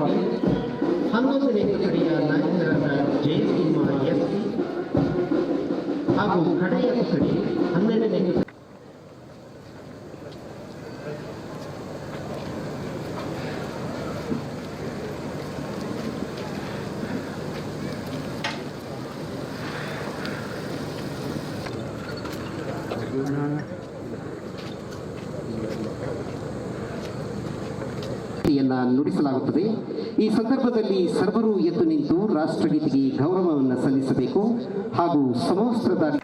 ಪಾಟೀಲ್, 11ನೇ ತುಕಡಿಯ ನಾಯಕರಾದ ಜಯಸಿಂಹ ಎಸ್ಪಿ ಹಾಗೂ ಕಡೆಯ ತುಕಡಿ 12ನೇ ತುಕಡಿ ನುಡಿಸಲಾಗುತ್ತದೆ. ಈ ಸಂದರ್ಭದಲ್ಲಿ ಸರ್ವರು ಎದ್ದು ನಿಂತು ರಾಷ್ಟ್ರಗೀತೆಗೆ ಗೌರವವನ್ನು ಸಲ್ಲಿಸಬೇಕು ಹಾಗೂ ಸಮವಸ್ತ್ರದ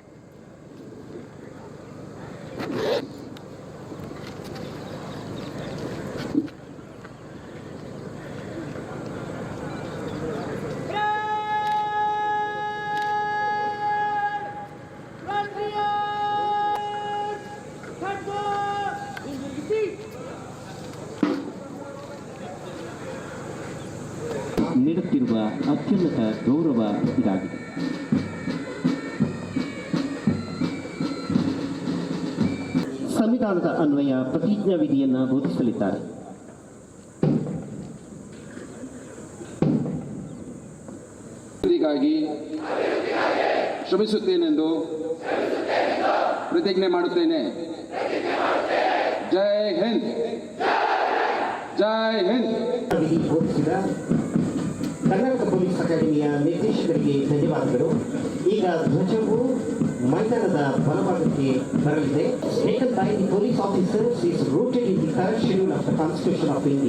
ನೀಡುತ್ತಿರುವ ಅತ್ಯುನ್ನತ ಗೌರವ ಇದಾಗಿದೆ. ಸಂವಿಧಾನದ ಅನ್ವಯ ಪ್ರತಿಜ್ಞಾ ವಿಧಿಯನ್ನು ಬೋಧಿಸಲಿದ್ದಾರೆ. ಗಾಗಿ ಶ್ರಮಿಸುತ್ತೇನೆಂದು ಪ್ರತಿಜ್ಞೆ ಮಾಡುತ್ತೇನೆ. ಜೈ ಹಿಂದ್, ಜೈ ಹಿಂದ್. ಕರ್ನಾಟಕ ಪೊಲೀಸ್ ಅಕಾಡೆಮಿಯ ನಿರ್ದೇಶಕರಿಗೆ ಧನ್ಯವಾದಗಳು. ಈಗ ಧ್ವಜವು ಮೈದಾನದ ಬಲಭಾಗಕ್ಕೆ ಬರಲಿದೆ. Taken by the police officers is rooted in the third schedule of the constitution of India.